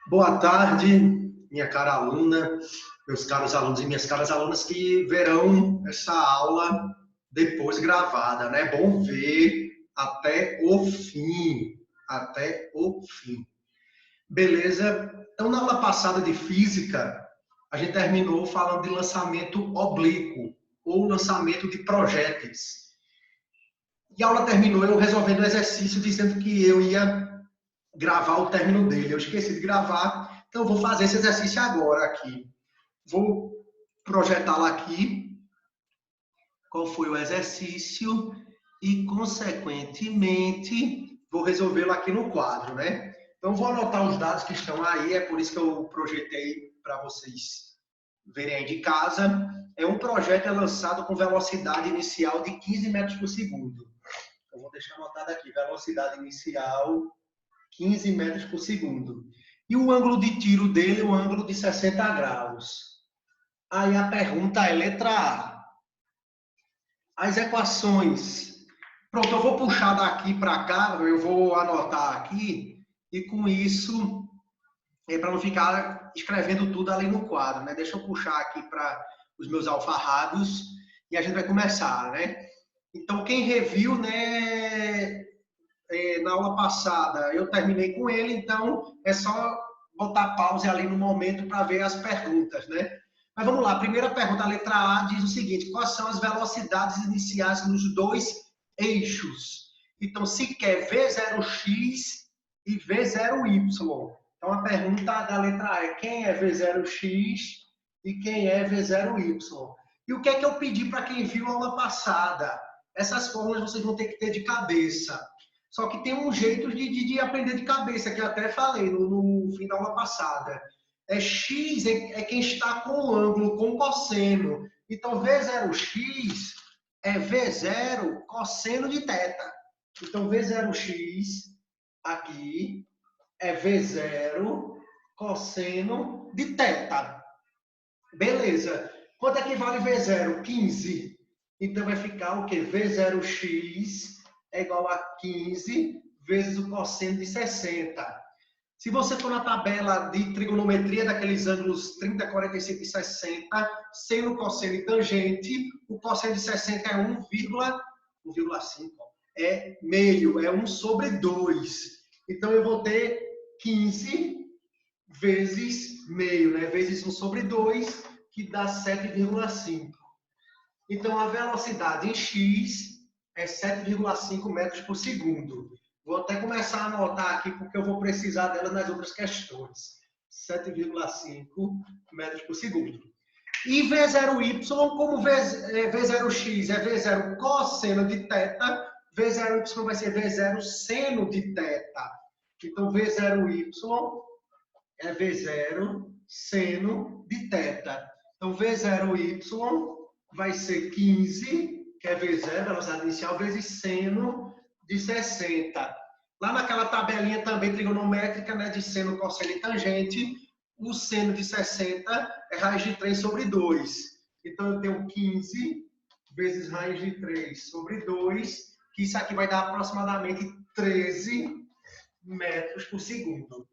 Boa tarde, minha cara aluna, meus caros alunos e minhas caras alunas que verão essa aula depois gravada, né? Bom ver até o fim, até o fim. Beleza? Então, na aula passada de física, a gente terminou falando de lançamento oblíquo ou lançamento de projéteis. E a aula terminou eu resolvendo o exercício dizendo que eu ia gravar o término dele. Eu esqueci de gravar, então eu vou fazer esse exercício agora aqui. Vou projetá-lo aqui, qual foi o exercício, e, consequentemente, vou resolvê-lo aqui no quadro, né? Então, vou anotar os dados que estão aí, é por isso que eu projetei para vocês verem aí de casa. É um projeto lançado com velocidade inicial de 15 metros por segundo. Eu vou deixar anotado aqui, velocidade inicial 15 metros por segundo. E o ângulo de tiro dele é um ângulo de 60 graus. Aí a pergunta é letra A. As equações. Pronto, eu vou puxar daqui para cá, eu vou anotar aqui, e com isso, para não ficar escrevendo tudo ali no quadro, né? Deixa eu puxar aqui para os meus alfarrados e a gente vai começar, né? Então, quem reviu, né, na aula passada, eu terminei com ele, então é só botar pause ali no momento para ver as perguntas, né? Mas vamos lá, a primeira pergunta, a letra A, diz o seguinte: quais são as velocidades iniciais nos dois eixos? Então, se quer V0x e V0y. Então, a pergunta da letra A é: quem é V0x e quem é V0y? E o que é que eu pedi para quem viu a aula passada? Essas fórmulas vocês vão ter que ter de cabeça. Só que tem um jeito de aprender de cabeça, que eu até falei no fim da aula passada. X é quem está com o ângulo, com o cosseno. Então, V0x é V0 cosseno de θ. Então, V0x aqui é V0 cosseno de θ. Beleza. Quanto é que vale V0? 15. Então, vai ficar o quê? V0x é igual a 15 vezes o cosseno de 60. Se você for na tabela de trigonometria daqueles ângulos 30, 45 e 60, seno, cosseno e tangente, o cosseno de 60 é 1,5. É meio, é 1 sobre 2. Então, eu vou ter 15 vezes meio, né? Vezes 1 sobre 2, que dá 7,5. Então, a velocidade em x é 7,5 metros por segundo. Vou até começar a anotar aqui, porque eu vou precisar dela nas outras questões. 7,5 metros por segundo. E V0y, como V0x é V0 cosseno de θ, V0y vai ser V0 seno de θ. Então, V0y é V0 seno de θ. Então, V0y vai ser 15, que é V0, velocidade inicial, vezes seno de 60. Lá naquela tabelinha também trigonométrica, né, de seno, cosseno e tangente, o seno de 60 é raiz de 3 sobre 2. Então, eu tenho 15 vezes raiz de 3 sobre 2, que isso aqui vai dar aproximadamente 13 metros por segundo.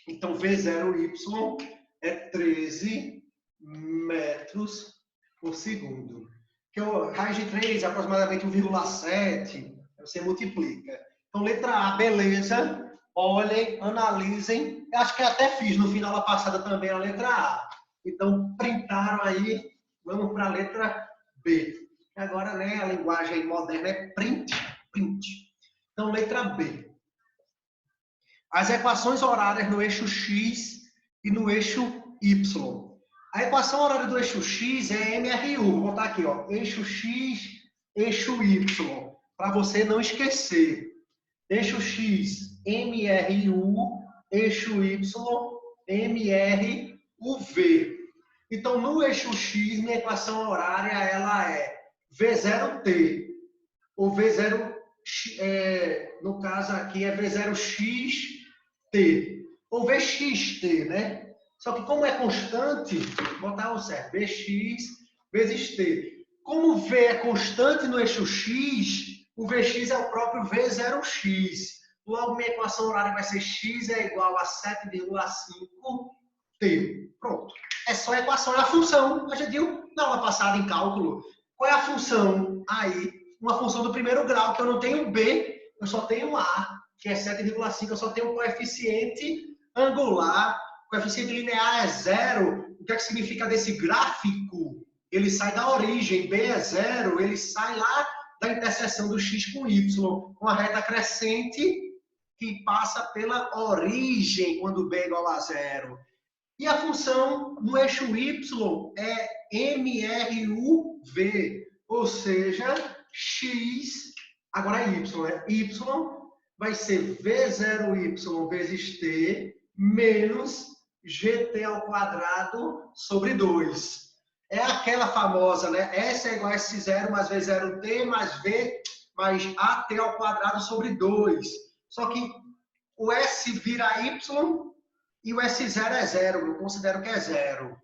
Então, V0y é 13 metros por segundo. Que raiz de 3 é aproximadamente 1,7. Você multiplica. Então, letra A, beleza. Olhem, analisem. Eu acho que até fiz no final da passada também a letra A. Então, printaram aí. Vamos para a letra B. Agora, né, a linguagem moderna é print. Então, letra B. As equações horárias no eixo X e no eixo Y. A equação horária do eixo X é MRU. Vou botar aqui, ó, eixo X, eixo Y, para você não esquecer. Eixo X, MRU, eixo Y, MRUV. Então, no eixo X, minha equação horária ela é V0T, ou V0, no caso aqui é V0XT, ou VXT, né? Só que como é constante, vou botar o certo, Vx vezes T. Como V é constante no eixo X, o Vx é o próprio V0x. Logo, minha equação horária vai ser x é igual a 7,5t. Pronto. É só a equação, é a função. A gente viu na aula passada em cálculo. Qual é a função aí? Uma função do primeiro grau, que eu não tenho b, eu só tenho a, que é 7,5. Eu só tenho um coeficiente angular. O coeficiente linear é 0. O que é que significa desse gráfico? Ele sai da origem, b é 0, ele sai lá da interseção do x com y, com a reta crescente que passa pela origem quando b é igual a 0. E a função no eixo y é MRUV, ou seja, x, agora é y, né? Y vai ser V0y vezes t menos gt ao quadrado sobre 2. É aquela famosa, né? S é igual a S0 mais V0t mais V mais AT ao quadrado sobre 2. Só que o S vira Y e o S0 é 0. Eu considero que é 0.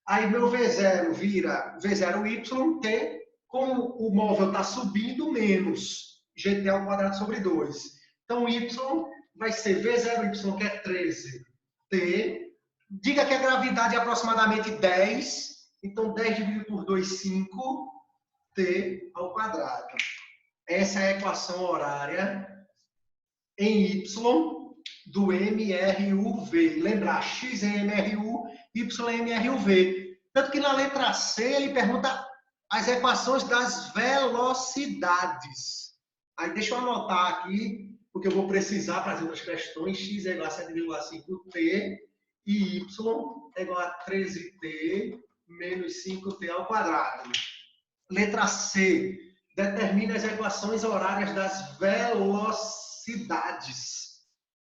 Aí meu V0 vira V0YT. Como o móvel está subindo, menos GT ao quadrado sobre 2. Então, Y vai ser V0Y, que é 13T. Diga que a gravidade é aproximadamente 10. Então, 10 dividido por 2, 5, t ao quadrado. Essa é a equação horária em y do MRUV. Lembrar, x é MRU, y é MRUV. Tanto que na letra C ele pergunta as equações das velocidades. Aí deixa eu anotar aqui, porque eu vou precisar para as outras questões. X é igual a 7,5t e y é igual a 13t menos 5t ao quadrado. Letra C. Determina as equações horárias das velocidades.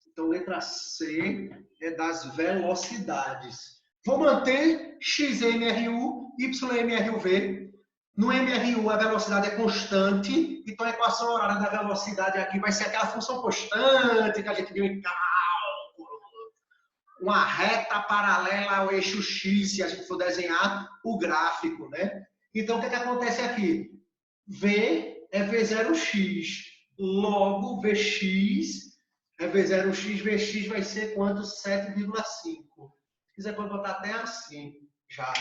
Então, letra C é das velocidades. Vou manter x MRU, y MRUV. No MRU, a velocidade é constante. Então, a equação horária da velocidade aqui vai ser aquela função constante que a gente viu em cálculo. Uma reta paralela ao eixo X, se a gente for desenhar o gráfico, né? Então, o que é que acontece aqui? V é V0x, logo Vx é V0x, Vx vai ser quanto? 7,5. Se quiser, pode botar até assim, já.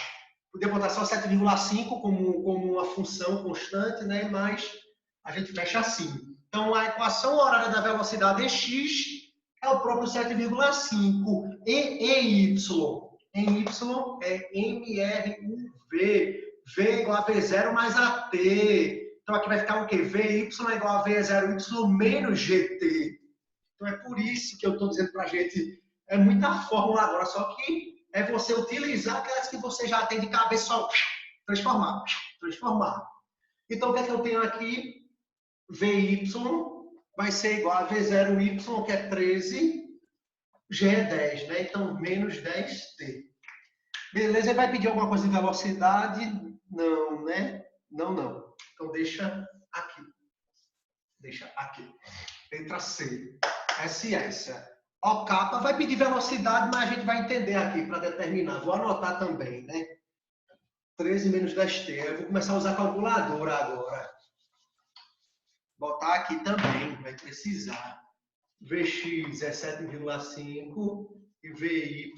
Podia botar só 7,5 como uma função constante, né? Mas a gente fecha assim. Então, a equação horária da velocidade é x, é o próprio 7,5. Em y é MRUV. V é igual a V0 mais AT. Então, aqui vai ficar o quê? VY é igual a V0Y menos GT. Então, é por isso que eu estou dizendo para a gente, é muita fórmula agora, só que é você utilizar aquelas que você já tem de cabeça, só transformar. Então, o que é que eu tenho aqui? VY vai ser igual a V0Y, que é 13, G é 10, né? Então, menos 10t. Beleza, ele vai pedir alguma coisa de velocidade? Não, né? Não. Então, deixa aqui. Letra C. essa. O capa vai pedir velocidade, mas a gente vai entender aqui para determinar. Vou anotar também, né? 13 menos 10t. Eu vou começar a usar a calculadora agora. Botar aqui também, vai precisar. Vx é 7,5 e Vy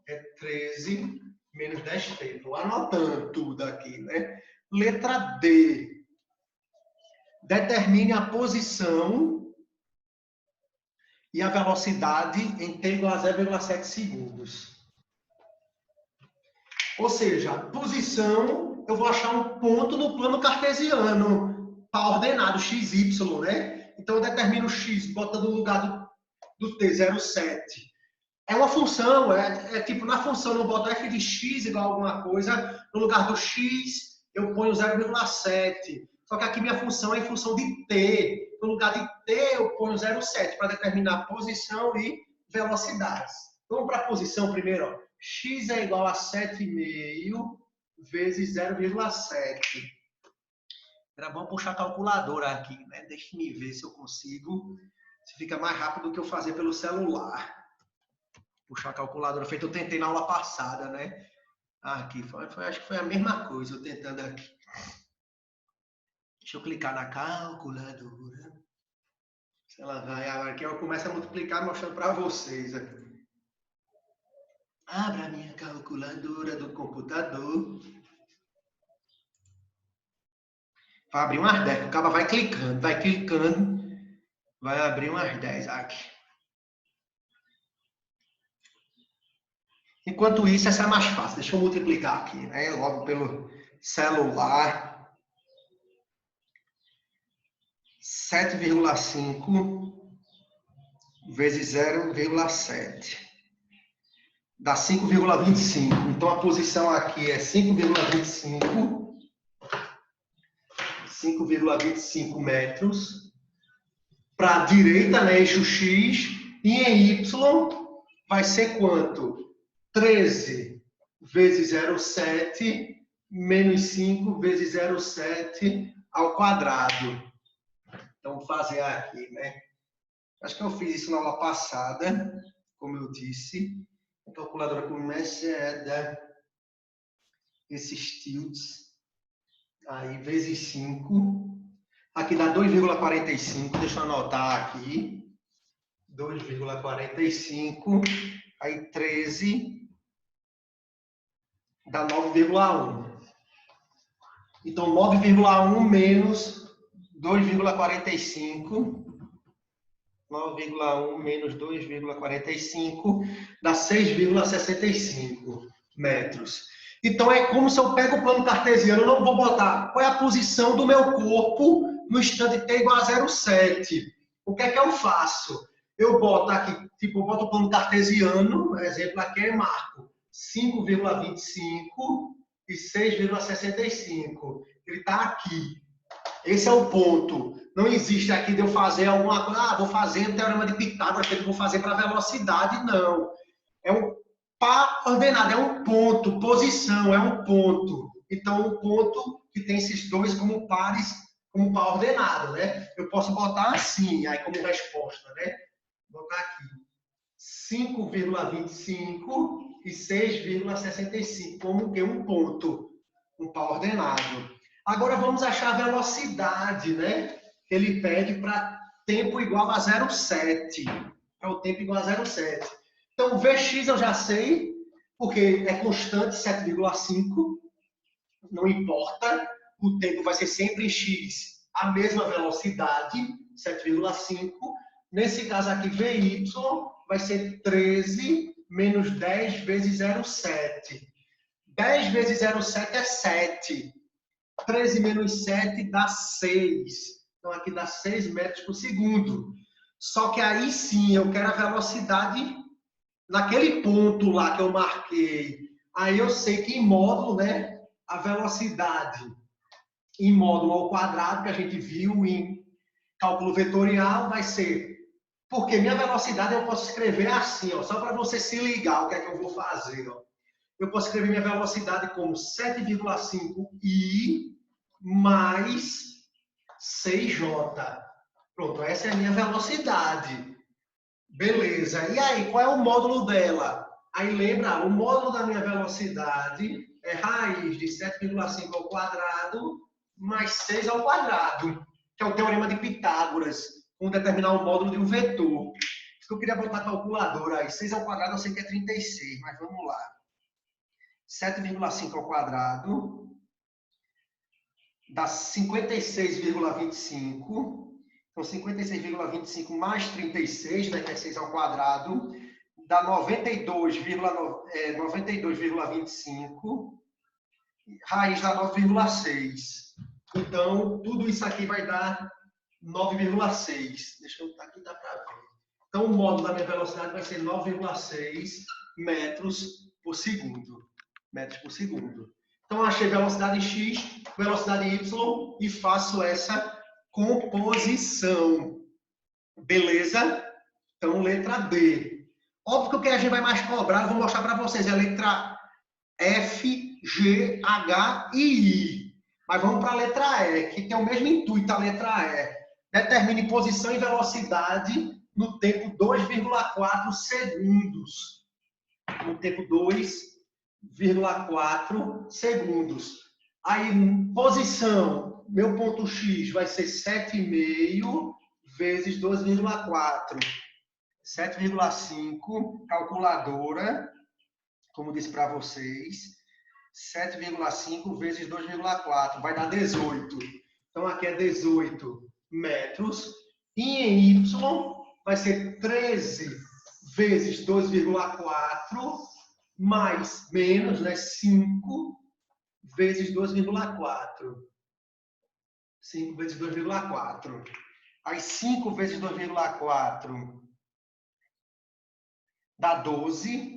é 13 menos 10t. Vou anotando tudo aqui, né? Letra D. Determine a posição e a velocidade em t igual a 0,7 segundos. Ou seja, posição, eu vou achar um ponto no plano cartesiano, para ordenado x, y, né? Então, eu determino x, botando no lugar do t, 0,7. É uma função, tipo, na função eu boto f de x igual a alguma coisa, no lugar do x eu ponho 0,7. Só que aqui minha função é em função de t. No lugar de t eu ponho 0,7 para determinar posição e velocidade. Vamos para a posição primeiro. Ó. X é igual a 7,5 vezes 0,7. Era bom puxar a calculadora aqui, né? Deixa eu ver se eu consigo. Se fica mais rápido do que eu fazer pelo celular. Puxar a calculadora feito eu tentei na aula passada, né? Aqui, acho que foi a mesma coisa, eu tentando aqui. Deixa eu clicar na calculadora. Ela vai, agora aqui eu começo a multiplicar mostrando para vocês aqui. Abra a minha calculadora do computador. Vai abrir umas 10. O cara vai clicando, vai abrir umas 10 aqui. Enquanto isso, essa é mais fácil. Deixa eu multiplicar aqui, né? Logo pelo celular. 7,5 vezes 0,7. Dá 5,25. Então, a posição aqui é 5,25 metros. Para a direita, né, eixo X. E em Y, vai ser quanto? 13 vezes 0,7 menos 5 vezes 0,7 ao quadrado. Então, vou fazer aqui, né? Acho que eu fiz isso na aula passada, como eu disse. A calculadora começa a dar esses tilts. Aí, vezes 5. Aqui dá 2,45. Deixa eu anotar aqui. 2,45. Aí, 13. Dá 9,1. Então, 9,1 menos 2,45. 9,1 menos 2,45 dá 6,65 metros. Então, é como se eu pego o plano cartesiano, eu não vou botar qual é a posição do meu corpo no instante t igual a 0,7. O que é que eu faço? Eu boto aqui, tipo, eu boto o plano cartesiano, exemplo aqui é marco 5,25 e 6,65. Ele está aqui. Esse é o ponto. Não existe aqui de eu fazer alguma coisa, vou fazer o teorema de Pitágoras, que eu vou fazer para velocidade, não. É um par ordenado, é um ponto, posição, é um ponto. Então, um ponto que tem esses dois como pares, como par ordenado, né? Eu posso botar assim, aí como resposta, né? Vou botar aqui 5,25 e 6,65, como que um ponto, um par ordenado. Agora vamos achar a velocidade, né? Que ele pede para tempo igual a 0,7. Para o tempo igual a 0,7. Então, Vx eu já sei, porque é constante 7,5. Não importa, o tempo vai ser sempre em x a mesma velocidade, 7,5. Nesse caso aqui, Vy vai ser 13 menos 10 vezes 0,7. 10 vezes 0,7 é 7. 13 menos 7 dá 6. Então, aqui dá 6 metros por segundo. Só que aí sim, eu quero a velocidade naquele ponto lá que eu marquei. Aí eu sei que em módulo, né, a velocidade em módulo ao quadrado, que a gente viu em cálculo vetorial, vai ser... Porque minha velocidade eu posso escrever assim, ó, só para você se ligar o que é que eu vou fazer. Ó. Eu posso escrever minha velocidade como 7,5i mais 6j. Pronto, essa é a minha velocidade. Beleza. E aí, qual é o módulo dela? Aí lembra, o módulo da minha velocidade é raiz de 7,5 ao quadrado mais 6 ao quadrado, que é o teorema de Pitágoras, com determinar o módulo de um vetor. Isso que eu queria botar a calculadora aí. 6 ao quadrado eu sei que é 36, mas vamos lá. 7,5 ao quadrado dá 56,25. Então, 56,25 mais 36, né, que é 6 ao quadrado, dá 92,25. Raiz dá 9,6. Então, tudo isso aqui vai dar 9,6. Deixa eu botar aqui, dá para ver. Então, o módulo da minha velocidade vai ser 9,6 metros por segundo. Metros por segundo. Então, eu achei velocidade x, velocidade y e faço essa composição. Beleza? Então, letra D. Óbvio que o que a gente vai mais cobrar, eu vou mostrar para vocês, é a letra F, G, H e I. Mas vamos para a letra E, que tem o mesmo intuito, a letra E. Determine posição e velocidade no tempo 2,4 segundos. No tempo 2,4 segundos. Aí, posição, meu ponto X vai ser 7,5 vezes 2,4. 7,5, calculadora, como disse para vocês. 7,5 vezes 2,4 vai dar 18. Então, aqui é 18 metros. E em Y vai ser 13 vezes 2,4 mais menos, né? 5 vezes 2,4. 5 vezes 2,4. Aí 5 vezes 2,4 dá 12.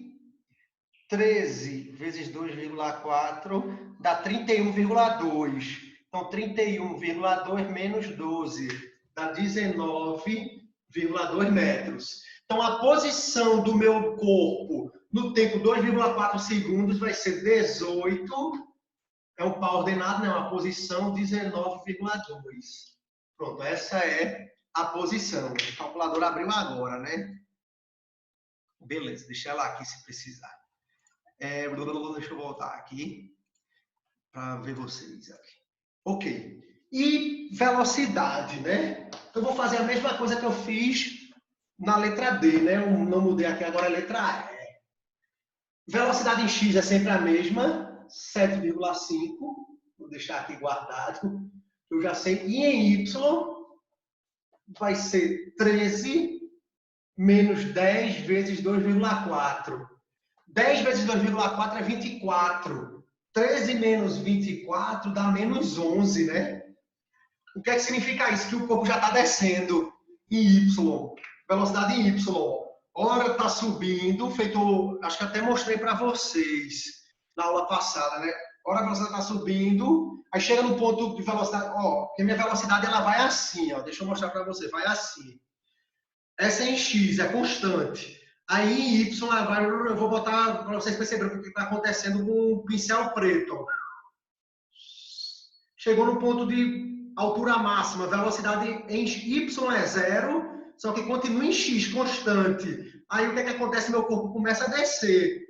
13 vezes 2,4 dá 31,2. Então, 31,2 menos 12 dá 19,2 metros. Então, a posição do meu corpo no tempo 2,4 segundos vai ser 18. É um par ordenado, né? Uma posição 19,2. Pronto, essa é a posição. A calculadora abriu agora, né? Beleza, deixa ela aqui se precisar. Deixa eu voltar aqui para ver vocês aqui. Ok. E velocidade, né? Eu vou fazer a mesma coisa que eu fiz na letra D, né? Eu não mudei aqui, agora é letra E. Velocidade em X é sempre a mesma, 7,5. Vou deixar aqui guardado. Eu já sei. E em Y vai ser 13 menos 10 vezes 2,4. 10 vezes 2,4 é 24. 13 menos 24 dá menos 11, né? O que é que significa isso? Que o corpo já está descendo em Y. Velocidade em Y. Ora está subindo, feito, acho que até mostrei para vocês na aula passada, né? Ora a velocidade está subindo, aí chega no ponto de velocidade, ó, que a minha velocidade ela vai assim, ó, deixa eu mostrar para você, vai assim. Essa é em X, é constante. Aí em Y, eu vou botar para vocês perceberem o que está acontecendo com o pincel preto. Ó. Chegou no ponto de altura máxima, velocidade em Y é 0, só que continua em X, constante. Aí o que é que acontece? Meu corpo começa a descer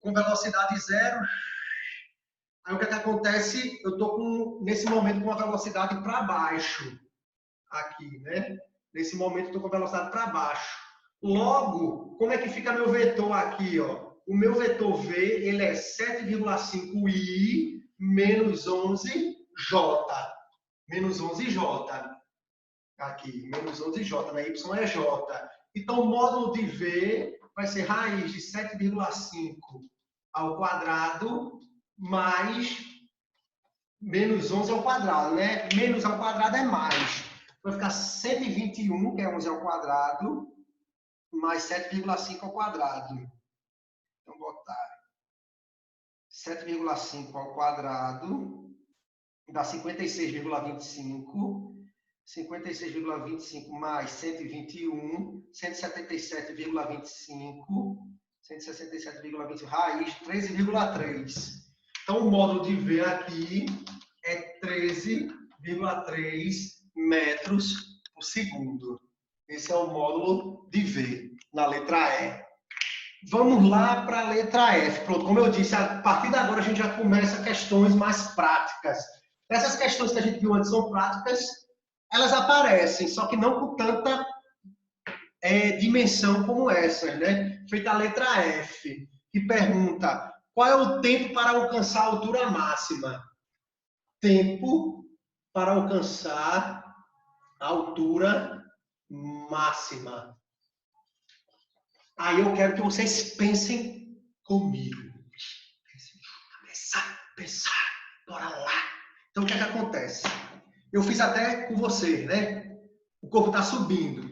com velocidade 0. Aí o que é que acontece? Eu estou, nesse momento, com a velocidade para baixo. Aqui, né? Nesse momento, estou com a velocidade para baixo. Logo, como é que fica meu vetor aqui? Ó? O meu vetor V ele é 7,5i menos 11j. Menos 11j. Aqui, menos 11j, né? Y é j. Então, o módulo de V vai ser raiz de 7,5 ao quadrado mais menos 11 ao quadrado, né? Menos ao quadrado é mais. Vai ficar 121, que é 11 ao quadrado, mais 7,5 ao quadrado. Então, botar 7,5 ao quadrado dá 56,25. 56,25 mais 121, 177,25, 167,25, raiz de 13,3. Então, o módulo de V aqui é 13,3 metros por segundo. Esse é o módulo de V, na letra E. Vamos lá para a letra F. Pronto, como eu disse, a partir de agora a gente já começa questões mais práticas. Essas questões que a gente viu antes são práticas, elas aparecem, só que não com tanta dimensão como essas, né? Feita a letra F, que pergunta qual é o tempo para alcançar a altura máxima? Tempo para alcançar a altura máxima. Aí eu quero que vocês pensem comigo. Pensar, bora lá. Então, o que é que acontece? Eu fiz até com você, né? O corpo está subindo.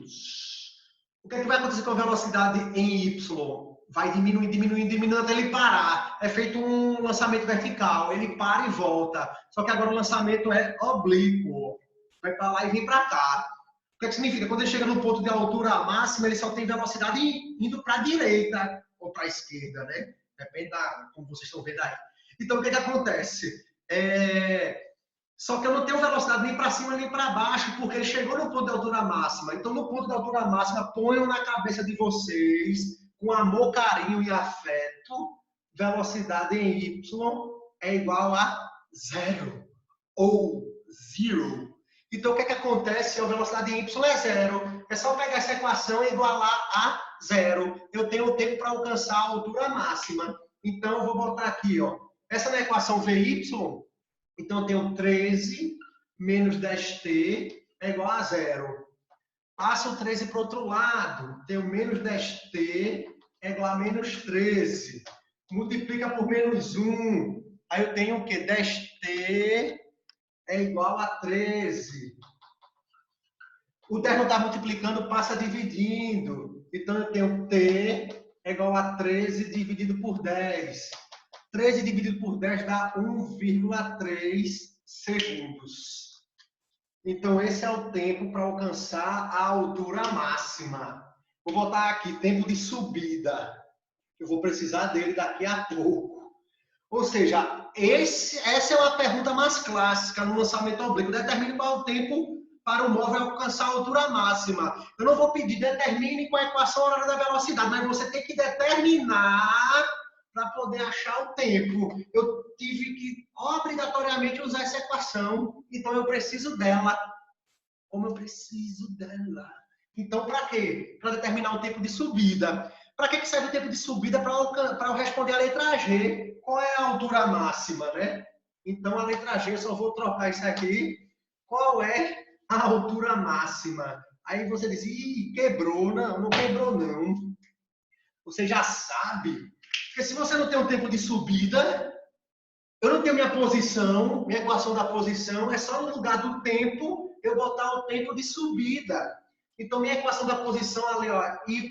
O que é que vai acontecer com a velocidade em Y? Vai diminuindo até ele parar. É feito um lançamento vertical. Ele para e volta. Só que agora o lançamento é oblíquo. Vai para lá e vem para cá. O que é que significa? Quando ele chega no ponto de altura máxima, ele só tem velocidade indo para a direita ou para a esquerda, né? Depende da como vocês estão vendo aí. Então, o que é que acontece? Só que eu não tenho velocidade nem para cima nem para baixo, porque ele chegou no ponto de altura máxima. Então, no ponto de altura máxima, ponham na cabeça de vocês, com amor, carinho e afeto, velocidade em Y é igual a 0 ou 0. Então, o que é que acontece? A velocidade em y é zero. É só pegar essa equação e igualar a zero. Eu tenho o tempo para alcançar a altura máxima. Então, eu vou botar aqui, ó. Essa é a equação VY. Então, eu tenho 13 menos 10t é igual a zero. Passo o 13 para o outro lado. Tenho menos 10t é igual a menos 13. Multiplica por menos 1. Aí eu tenho o quê? 10t é igual a 13. O 10 não está multiplicando, passa dividindo. Então, eu tenho t é igual a 13 dividido por 10. 13 dividido por 10 dá 1,3 segundos. Então, esse é o tempo para alcançar a altura máxima. Vou botar aqui, tempo de subida. Eu vou precisar dele daqui a pouco. Ou seja, essa é uma pergunta mais clássica no lançamento oblíquo. Determine qual é o tempo para o móvel alcançar a altura máxima. Eu não vou pedir, determine qual é a equação horária da velocidade, mas você tem que determinar para poder achar o tempo. Eu tive que obrigatoriamente usar essa equação, então eu preciso dela. Como eu preciso dela? Então, para quê? Para determinar o tempo de subida. Para que serve o tempo de subida? Para eu responder a letra G. Qual é a altura máxima, né? Então, a letra G, eu só vou trocar isso aqui. Qual é a altura máxima? Aí você diz, ih, quebrou. Não, não quebrou, não. Você já sabe. Porque se você não tem um tempo de subida, eu não tenho minha posição, minha equação da posição, é só no lugar do tempo eu botar o tempo de subida. Então, minha equação da posição ali, ó, y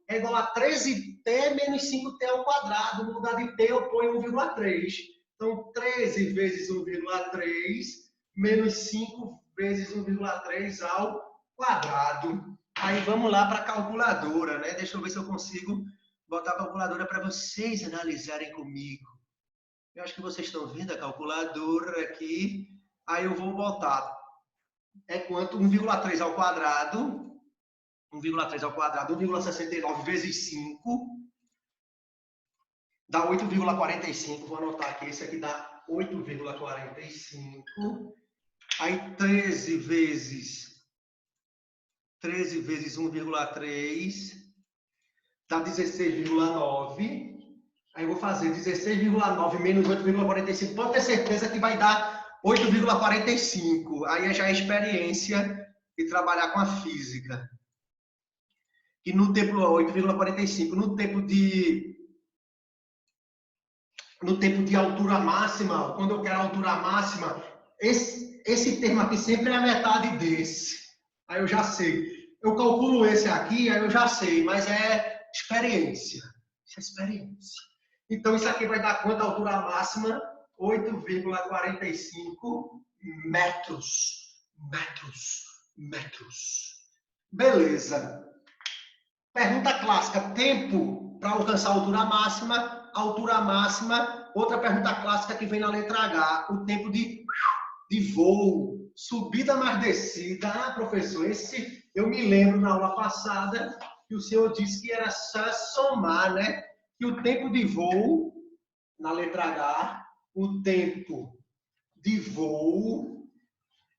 é igual a 13t menos 5t ao quadrado. No lugar de t, eu ponho 1,3. Então, 13 vezes 1,3 menos 5 vezes 1,3 ao quadrado. Aí, vamos lá para a calculadora, né? Deixa eu ver se eu consigo botar a calculadora para vocês analisarem comigo. Eu acho que vocês estão vendo a calculadora aqui. Aí eu vou botar. É quanto? 1,3 ao quadrado. 1,3 ao quadrado, 1,69 vezes 5. Dá 8,45. Vou anotar aqui. Esse aqui dá 8,45. Aí 13 vezes 1,3 dá 16,9. Aí eu vou fazer 16,9 menos 8,45. Pode ter certeza que vai dar 8,45. Aí já é experiência de trabalhar com a física. E no tempo 8,45, no tempo de altura máxima, quando eu quero a altura máxima, esse termo aqui sempre é a metade desse. Aí eu já sei. Eu calculo esse aqui, aí eu já sei, mas é experiência. Isso é experiência. Então, isso aqui vai dar quanto a altura máxima? 8,45 metros. Metros. Beleza. Pergunta clássica. Tempo para alcançar a altura máxima. Altura máxima. Outra pergunta clássica que vem na letra H. O tempo de voo. Subida mais descida. Ah, professor, esse eu me lembro na aula passada que o senhor disse que era só somar, né? Que o tempo de voo, na letra H, o tempo de voo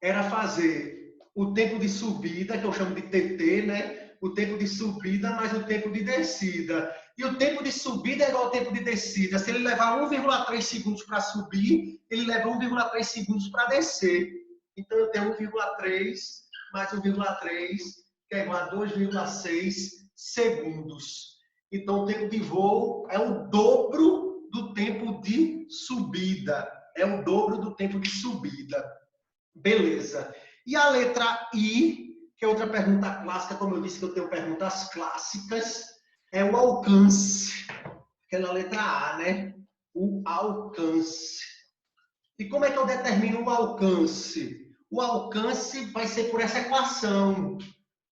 era fazer o tempo de subida, que eu chamo de TT, né? O tempo de subida mais o tempo de descida. E o tempo de subida é igual ao tempo de descida. Se ele levar 1,3 segundos para subir, ele leva 1,3 segundos para descer. Então, eu tenho 1,3 mais 1,3, que é igual a 2,6 segundos. Então, o tempo de voo é o dobro do tempo de subida. É o dobro do tempo de subida. Beleza. E a letra I, que é outra pergunta clássica, como eu disse que eu tenho perguntas clássicas, é o alcance. Que é na letra A, né? O alcance. E como é que eu determino o alcance? O alcance vai ser por essa equação.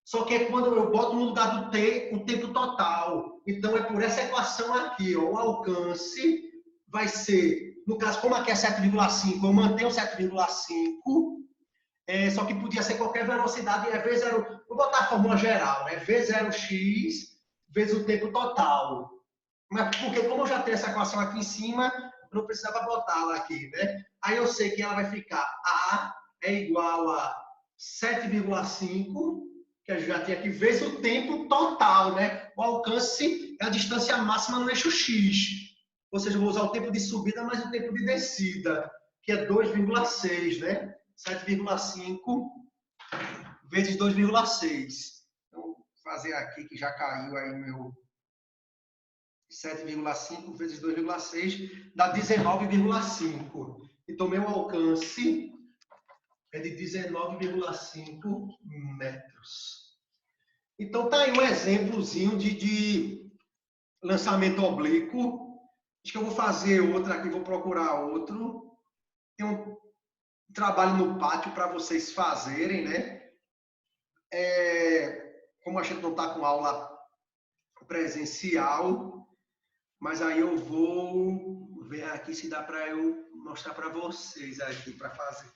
Só que é quando eu boto no lugar do T o tempo total. Então, é por essa equação aqui, ó, o alcance vai ser, no caso, como aqui é 7,5, eu mantenho 7,5, só que podia ser qualquer velocidade, é V0, vou botar a fórmula geral, né? V0x vezes o tempo total. Mas porque como eu já tenho essa equação aqui em cima, eu não precisava botá-la aqui, né? Aí eu sei que ela vai ficar A é igual a 7,5, que a gente já tinha aqui, vezes o tempo total, né? O alcance é a distância máxima no eixo X. Ou seja, eu vou usar o tempo de subida mais o tempo de descida, que é 2,6, né? 7,5 vezes 2,6. Então, vou fazer aqui, que já caiu aí meu 7,5 vezes 2,6, dá 19,5. Então, meu alcance é de 19,5 metros. Então, tá aí um exemplozinho de lançamento oblíquo. Acho que eu vou fazer outra aqui, vou procurar outro. Tem um trabalho no pátio para vocês fazerem, né? Como a gente não está com aula presencial, mas aí eu vou ver aqui se dá para eu mostrar para vocês aqui para fazer.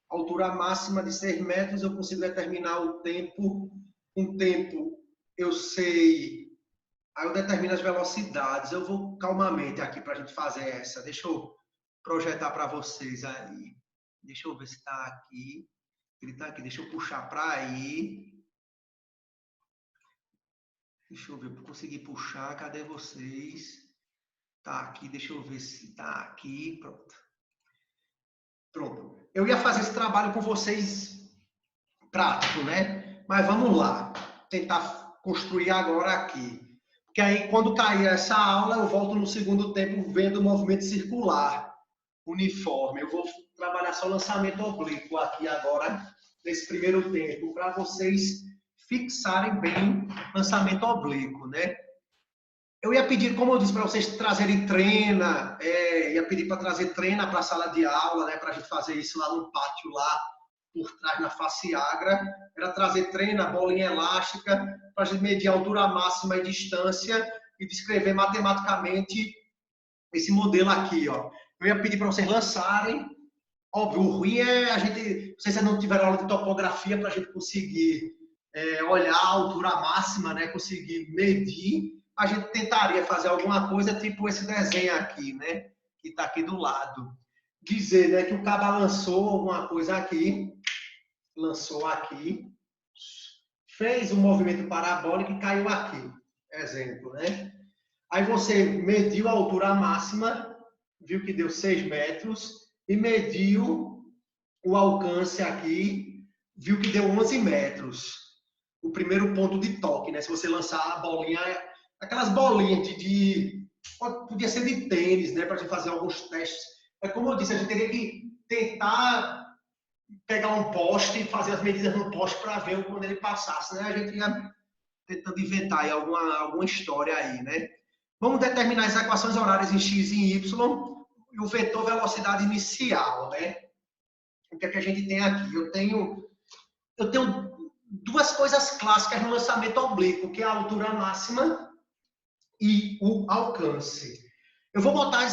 Altura máxima de 6 metros, eu consigo determinar o tempo. Um tempo, eu sei. Aí eu determino as velocidades. Eu vou calmamente aqui para a gente fazer essa. Deixa eu projetar para vocês aí. Deixa eu ver se está aqui. Ele está aqui. Deixa eu puxar para aí. Deixa eu ver, eu consegui puxar. Cadê vocês? Tá aqui, deixa eu ver se tá aqui. Pronto. Pronto. Eu ia fazer esse trabalho com vocês prático, né? Mas vamos lá. Tentar construir agora aqui. Porque aí, quando cair essa aula, eu volto no segundo tempo vendo o movimento circular uniforme. Eu vou trabalhar só lançamento oblíquo aqui agora, nesse primeiro tempo, para vocês fixarem bem lançamento oblíquo, né? Eu ia pedir, como eu disse, para vocês trazerem treina, ia pedir para trazer treina para a sala de aula, né, para a gente fazer isso lá no pátio, lá por trás, na face agra. Era trazer treina, bolinha elástica, para a gente medir a altura máxima e distância e descrever matematicamente esse modelo aqui, ó. Eu ia pedir para vocês lançarem. Óbvio, o ruim é a gente, se vocês não tiveram aula de topografia, para a gente conseguir olhar a altura máxima, né, conseguir medir, a gente tentaria fazer alguma coisa tipo esse desenho aqui, né, que está aqui do lado. Dizer, né, que o cara lançou alguma coisa aqui, lançou aqui, fez um movimento parabólico e caiu aqui. Exemplo, né? Aí você mediu a altura máxima, viu que deu 6 metros, e mediu o alcance aqui, viu que deu 11 metros. O primeiro ponto de toque, né? Se você lançar a bolinha, aquelas bolinhas podia ser de tênis, né? Para a gente fazer alguns testes. É como eu disse, a gente teria que tentar pegar um poste e fazer as medidas no poste para ver quando ele passasse, né? A gente ia tentando inventar aí alguma história aí, né? Vamos determinar as equações horárias em x e em y e o vetor velocidade inicial, né? O que é que a gente tem aqui? Eu tenho duas coisas clássicas no lançamento oblíquo, que é a altura máxima e o alcance. Eu vou botar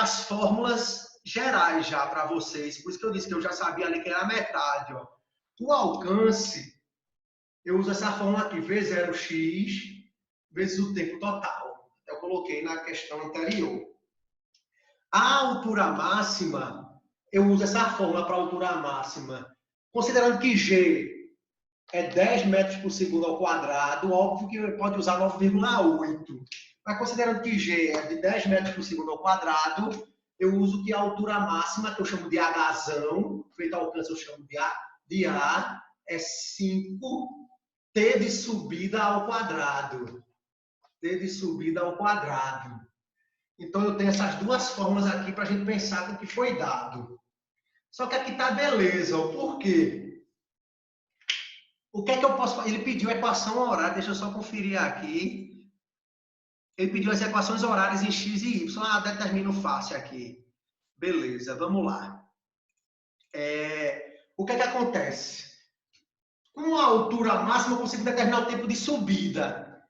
as fórmulas gerais já para vocês, por isso que eu disse que eu já sabia ali que era a metade. Ó. O alcance, eu uso essa fórmula aqui, V0x vezes o tempo total. Eu coloquei na questão anterior. A altura máxima, eu uso essa fórmula para a altura máxima, considerando que G é 10 metros por segundo ao quadrado, óbvio que pode usar 9,8. Mas considerando que G é de 10 metros por segundo ao quadrado, eu uso que a altura máxima, que eu chamo de Hzão, feito alcance eu chamo de A, é 5T de subida ao quadrado. T de subida ao quadrado. Então, eu tenho essas duas formas aqui para a gente pensar com o que foi dado. Só que aqui está beleza. Por quê? O que é que eu posso fazer? Ele pediu a equação horária. Deixa eu só conferir aqui. Ele pediu as equações horárias em x e y. Ah, determino fácil aqui. Beleza, vamos lá. O que é que acontece? Com a altura máxima, eu consigo determinar o tempo de subida.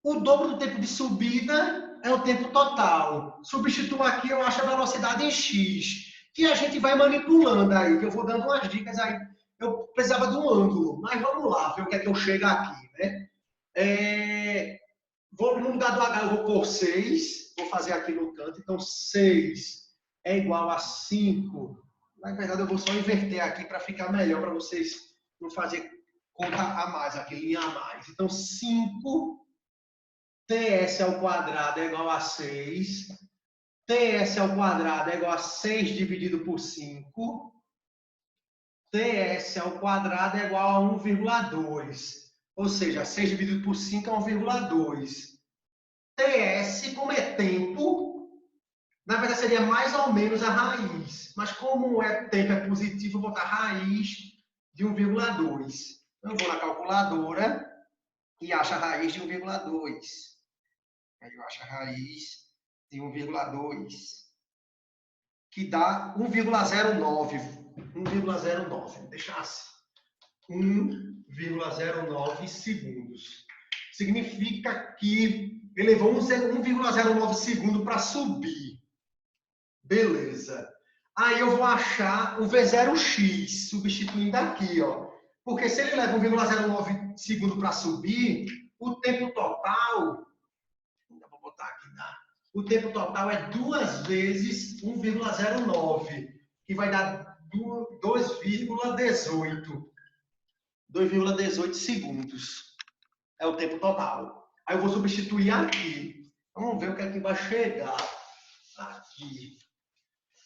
O dobro do tempo de subida é o tempo total. Substituo aqui, eu acho a velocidade em x. Que a gente vai manipulando aí, que eu vou dando umas dicas aí. Eu precisava de um ângulo, mas vamos lá, ver o que é que eu chego aqui, né? No lugar do H eu vou pôr 6, vou fazer aqui no canto. Então, 6 é igual a 5 Na verdade, eu vou só inverter aqui para ficar melhor, para vocês não fazer conta a mais, aqui, linha a mais. Então, 5 TS ao quadrado é igual a 6. TS ao quadrado é igual a 6 dividido por 5. TS ao quadrado é igual a 1,2. Ou seja, 6 dividido por 5 é 1,2. TS, como é tempo, na verdade seria mais ou menos a raiz. Mas como tempo é positivo, eu vou botar raiz de 1,2. Então, eu vou na calculadora e acho a raiz de 1,2. Aí eu acho a raiz de 1,2, que dá 1,09. 1,09. Vou deixar assim. 1,09 segundos. Significa que ele levou 1,09 segundo para subir. Beleza. Aí eu vou achar o V0x, substituindo aqui, ó. Porque se ele leva 1,09 segundo para subir, o tempo total, vou botar aqui, o tempo total é 2 vezes 1,09, que vai dar 2,18. 2,18 segundos. É o tempo total. Aí eu vou substituir aqui. Vamos ver o que é que vai chegar aqui.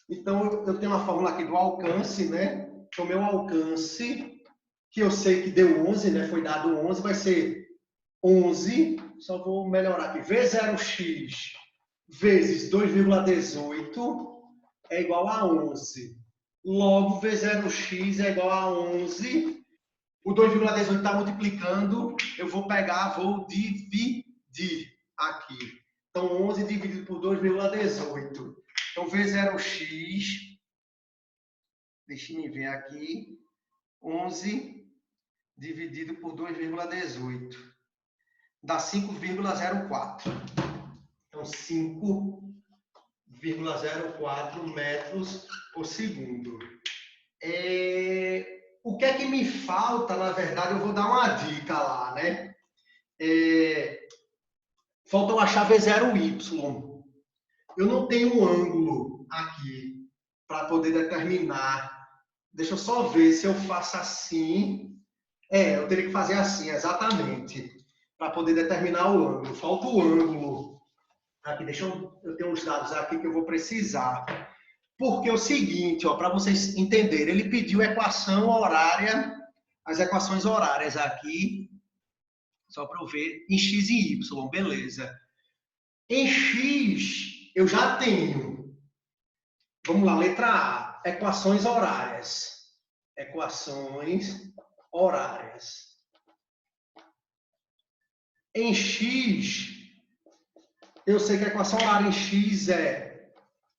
Então, eu tenho uma fórmula aqui do alcance, né? O meu alcance, que eu sei que deu 11, né? Foi dado 11, vai ser 11. Só vou melhorar aqui. V0x vezes 2,18 é igual a 11. Logo, V0x é igual a 11. O 2,18 está multiplicando. Eu vou pegar, vou dividir aqui. Então, 11 dividido por 2,18. Então, V0x, deixa eu ver aqui, 11 dividido por 2,18. Dá 5,04. Então, 5,04 metros por segundo. O que é que me falta, na verdade, eu vou dar uma dica lá, né? Falta eu achar V0y. Eu não tenho um ângulo aqui para poder determinar. Deixa eu só ver se eu faço assim. Eu teria que fazer assim, exatamente, para poder determinar o ângulo. Falta o ângulo. Aqui, eu tenho uns dados aqui que eu vou precisar. Porque é o seguinte, para vocês entenderem, ele pediu equação horária, as equações horárias aqui, só para eu ver, em x e y, beleza. Em x, eu já tenho, vamos lá, letra A, equações horárias. Equações horárias. Em x, eu sei que a equação horária em x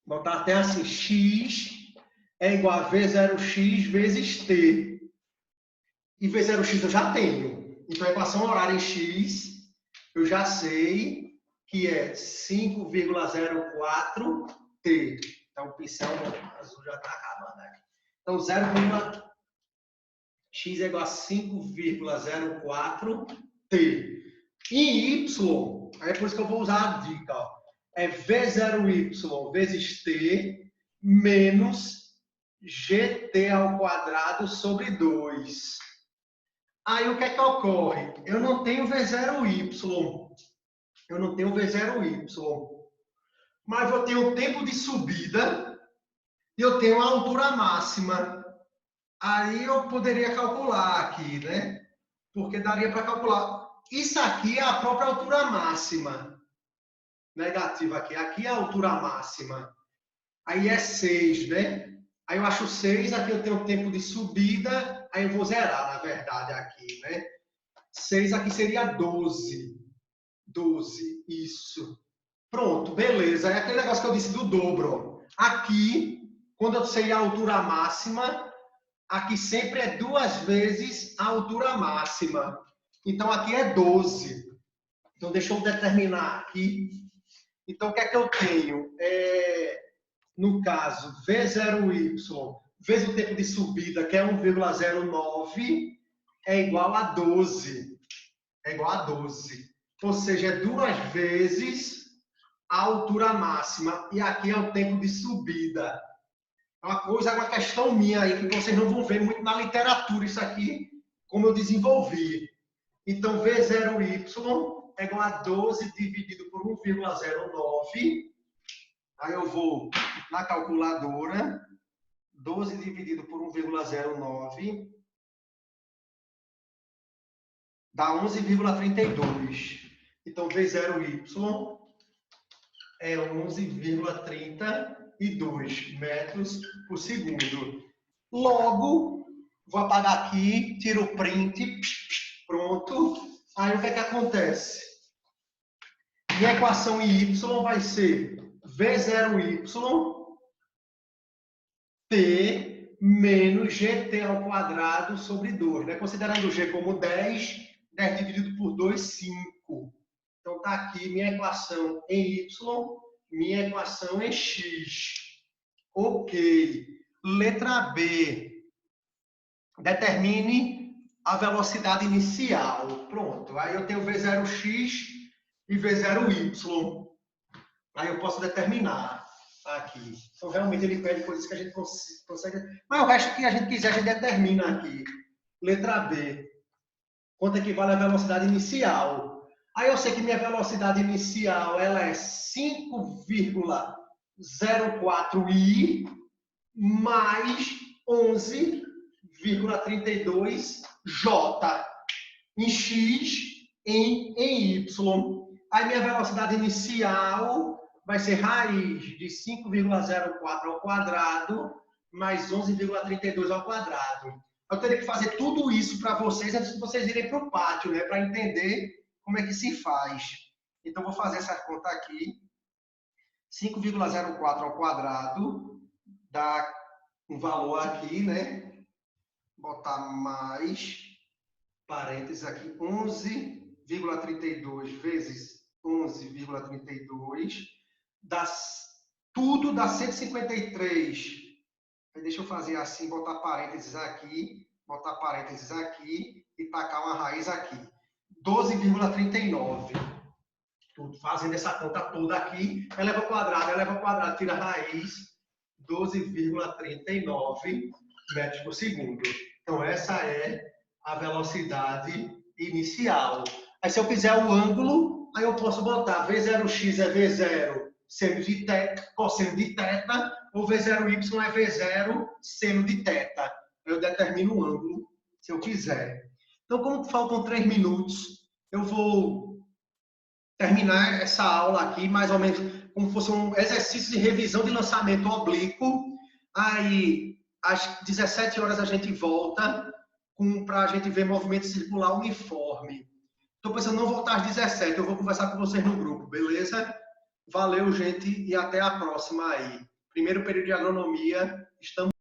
botar até assim, x é igual a V0x vezes t. E V0x eu já tenho. Então, a equação horária em x, eu já sei que é 5,04t. Então, o pincel azul já está acabando aqui. Então, x é igual a 5,04t. Em y, aí é por isso que eu vou usar a dica, ó. É V0y vezes t menos gt ao quadrado sobre 2. Aí o que é que ocorre? Eu não tenho V0y. Eu não tenho V0y. Mas eu tenho o tempo de subida e eu tenho a altura máxima. Aí eu poderia calcular aqui, né? Porque daria para calcular. Isso aqui é a própria altura máxima. Negativa aqui. Aqui é a altura máxima. Aí é 6, né? Aí eu acho 6, aqui eu tenho o tempo de subida, aí eu vou zerar, na verdade, aqui, né? 6 aqui seria 12. 12, isso. Pronto, beleza. É aquele negócio que eu disse do dobro. Aqui, quando eu sei a altura máxima, aqui sempre é 2 vezes a altura máxima. Então, aqui é 12. Então, deixa eu determinar aqui. Então, o que é que eu tenho? No caso, V0y vezes o tempo de subida, que é 1,09, é igual a 12. É igual a 12. Ou seja, é 2 vezes a altura máxima. E aqui é o tempo de subida. uma coisa, é uma questão minha aí, que vocês não vão ver muito na literatura isso aqui, como eu desenvolvi. Então, V0Y é igual a 12 dividido por 1,09. Aí eu vou na calculadora, 12 dividido por 1,09 dá 11,32. Então, V0Y é 11,32 metros por segundo. Logo, vou apagar aqui, tiro o print, pronto. Aí o que é que acontece? Minha equação em Y vai ser V0Y T menos GT ao quadrado sobre 2. Né? Considerando o G como 10, 10 dividido por 2, 5. Então, está aqui minha equação em Y, minha equação em X. Ok. Letra B. Determine a velocidade inicial. Pronto. Aí eu tenho V0x e V0y. Aí eu posso determinar aqui. Então, realmente, ele pede coisas que a gente consegue... Mas o resto que a gente quiser, a gente determina aqui. Letra B. Quanto equivale à velocidade inicial? Aí eu sei que minha velocidade inicial ela é 5,04i mais 11,32j em x em y. Aí minha velocidade inicial vai ser raiz de 5,04 ao quadrado mais 11,32 ao quadrado. Eu teria que fazer tudo isso para vocês antes de vocês irem para o pátio, né? Para entender como é que se faz. Então, vou fazer essa conta aqui. 5,04 ao quadrado dá um valor aqui, né? Botar mais parênteses aqui. 11,32 vezes 11,32 tudo dá 153. Deixa eu fazer assim, botar parênteses aqui e tacar uma raiz aqui. 12,39. Fazendo essa conta toda aqui, eleva ao quadrado, tira a raiz, 12,39 metros por segundo. Então, essa é a velocidade inicial. Aí, se eu quiser o ângulo, aí eu posso botar V0x é V0 seno de teta, cosseno de teta, ou V0y é V0 seno de teta. Eu determino o ângulo, se eu quiser. Então, como faltam 3 minutos, eu vou terminar essa aula aqui, mais ou menos como fosse um exercício de revisão de lançamento oblíquo. Aí, às 17 horas, a gente volta para a gente ver movimento circular uniforme. Estou pensando em não voltar às 17, eu vou conversar com vocês no grupo, beleza? Valeu, gente, e até a próxima aí. Primeiro período de agronomia, estamos